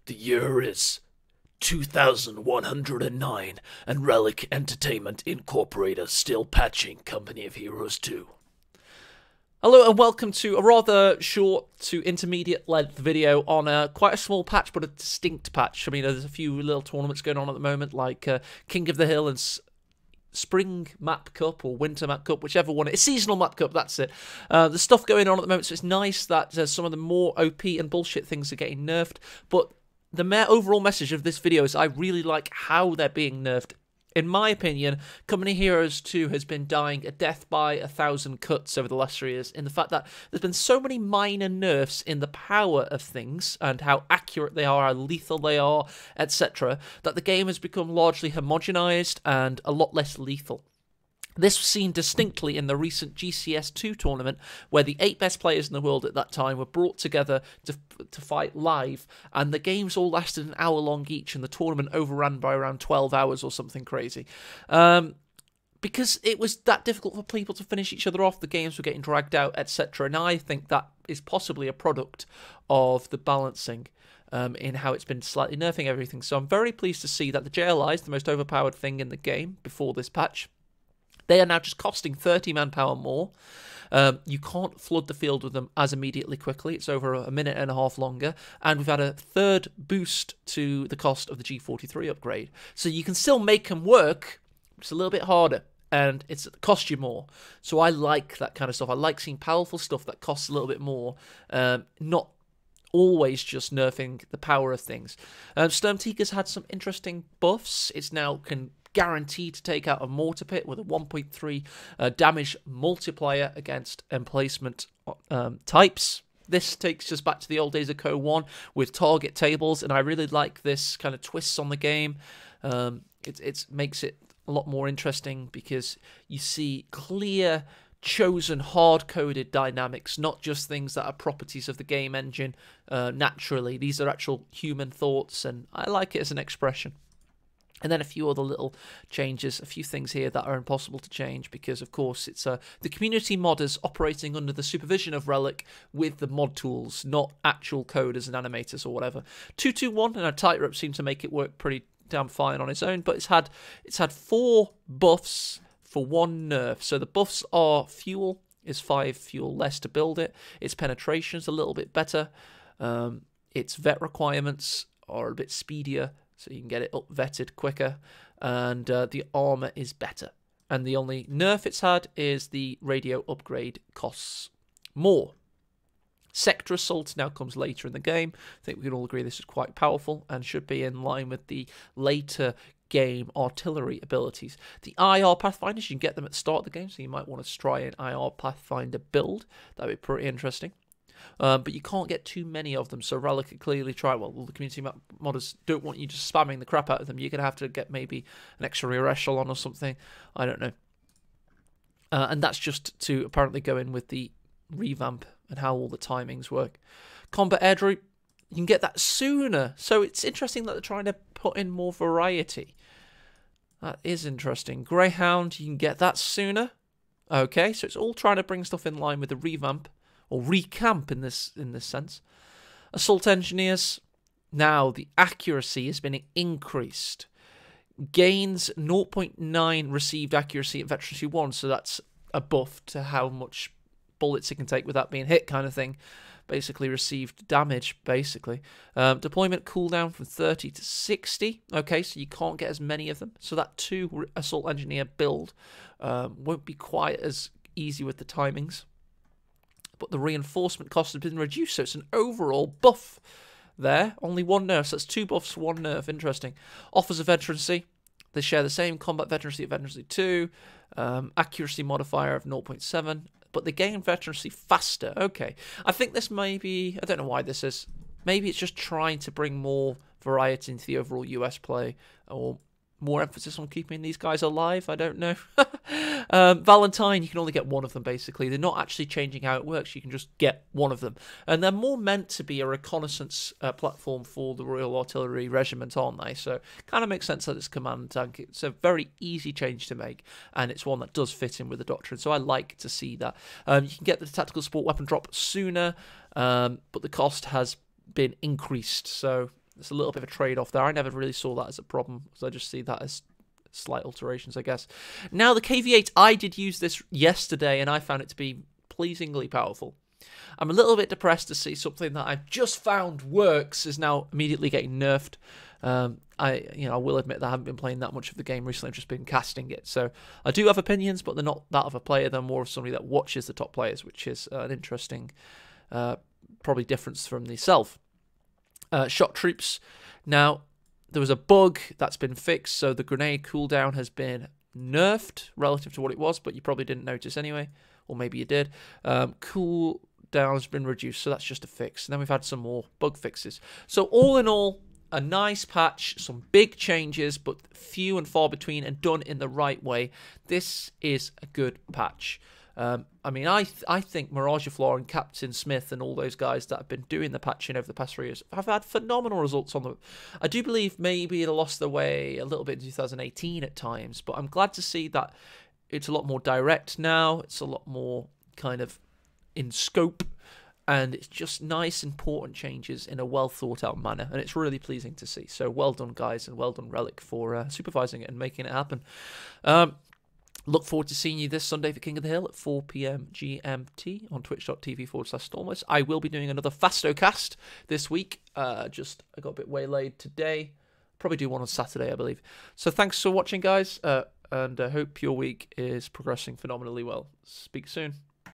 The year is 2109, and Relic Entertainment Incorporated still patching Company of Heroes 2. Hello and welcome to a rather short to intermediate length video on quite a small patch, but a distinct patch. I mean, there's a few little tournaments going on at the moment, like King of the Hill and Spring Map Cup or Winter Map Cup, whichever one. It's Seasonal Map Cup, that's it. There's stuff going on at the moment, so it's nice that some of the more OP and bullshit things are getting nerfed, but the overall message of this video is I really like how they're being nerfed. In my opinion, Company Heroes 2 has been dying a death by 1,000 cuts over the last 3 years, in the fact that there's been so many minor nerfs in the power of things and how accurate they are, how lethal they are, etc., that the game has become largely homogenized and a lot less lethal. This was seen distinctly in the recent GCS2 tournament, where the 8 best players in the world at that time were brought together to fight live, and the games all lasted an hour long each, and the tournament overran by around 12 hours or something crazy. Because it was that difficult for people to finish each other off, the games were getting dragged out, etc., and I think that is possibly a product of the balancing in how it's been slightly nerfing everything. So I'm very pleased to see that the JLI is the most overpowered thing in the game before this patch. They are now just costing 30 manpower more. You can't flood the field with them as immediately quickly. It's over a minute and a half longer. And we've had a third boost to the cost of the G43 upgrade. So you can still make them work. It's a little bit harder. And it's cost you more. So I like that kind of stuff. I like seeing powerful stuff that costs a little bit more. Not always just nerfing the power of things. Sturmtiger's had some interesting buffs. It's now guaranteed to take out a mortar pit with a 1.3 damage multiplier against emplacement types. This takes us back to the old days of Co 1 with target tables, and I really like this kind of twists on the game. It makes it a lot more interesting because you see clear, chosen, hard-coded dynamics, not just things that are properties of the game engine naturally. These are actual human thoughts, and I like it as an expression. And then a few other little changes, a few things here that are impossible to change because, of course, it's the community modders operating under the supervision of Relic with the mod tools, not actual coders and animators or whatever. 221 and a tightrope seem to make it work pretty damn fine on its own, but it's had 4 buffs for 1 nerf. So the buffs are fuel is 5 fuel less to build it. Its penetration is a little bit better. Its vet requirements are a bit speedier, so you can get it up vetted quicker, and the armor is better. And the only nerf it's had is the radio upgrade costs more. Sector Assault now comes later in the game. I think we can all agree this is quite powerful and should be in line with the later game artillery abilities. The IR Pathfinders, you can get them at the start of the game, so you might want to try an IR Pathfinder build. That would be pretty interesting. But you can't get too many of them, so Relic could clearly try. Well, the community modders don't want you just spamming the crap out of them. You're going to have to get maybe an extra rear echelon or something. I don't know. And that's just to apparently go in with the revamp and how all the timings work. Combat Airdrop, you can get that sooner. So it's interesting that they're trying to put in more variety. That is interesting. Greyhound, you can get that sooner. Okay, so it's all trying to bring stuff in line with the revamp. Or recamp in this sense. Assault Engineers, now the accuracy has been increased. Gains 0.9 received accuracy at Veterancy 1, so that's a buff to how much bullets it can take without being hit kind of thing. Basically received damage, basically. Deployment cooldown from 30 to 60. Okay, so you can't get as many of them. So that 2 Assault Engineer build won't be quite as easy with the timings. But the reinforcement cost has been reduced, so it's an overall buff there. Only 1 nerf, so that's 2 buffs, 1 nerf. Interesting. Offers of Veterancy. They share the same combat veterancy at Veterancy 2. Accuracy modifier of 0.7. But they gain veterancy faster. Okay. I think this may be... I don't know why this is. Maybe it's just trying to bring more variety into the overall US play. Or more emphasis on keeping these guys alive. I don't know. Valentine, you can only get 1 of them, basically. They're not actually changing how it works. You can just get 1 of them. And they're more meant to be a reconnaissance platform for the Royal Artillery Regiment, aren't they? So kind of makes sense that it's command tank. It's a very easy change to make, and it's one that does fit in with the doctrine. So I like to see that. You can get the tactical support weapon drop sooner, but the cost has been increased. So It's a little bit of a trade-off there. I never really saw that as a problem, because I just see that as slight alterations, I guess. Now, the KV8, I did use this yesterday, and I found it to be pleasingly powerful. I'm a little bit depressed to see something that I've just found works is now immediately getting nerfed. I will admit that I haven't been playing that much of the game recently. I've just been casting it. So I do have opinions, but they're not that of a player. They're more of somebody that watches the top players, which is an interesting probably difference from the self. Shock troops. Now, there was a bug that's been fixed, so the grenade cooldown has been nerfed relative to what it was, but you probably didn't notice anyway, or maybe you did. Cooldown has been reduced, so that's just a fix. And then we've had some more bug fixes. So all in all, a nice patch, some big changes, but few and far between, and done in the right way. This is a good patch. I mean, I think Mirage Floor and Captain Smith and all those guys that have been doing the patching over the past 3 years have had phenomenal results on them. I do believe maybe it lost their way a little bit in 2018 at times, but I'm glad to see that it's a lot more direct now. It's a lot more kind of in scope, and it's just nice, important changes in a well thought out manner, and it's really pleasing to see. So well done, guys, and well done, Relic, for supervising it and making it happen. Look forward to seeing you this Sunday for King of the Hill at 4 PM GMT on twitch.tv/Stormless. I will be doing another Fastocast this week. I got a bit waylaid today. Probably do one on Saturday, I believe. So thanks for watching, guys, and I hope your week is progressing phenomenally well. Speak soon.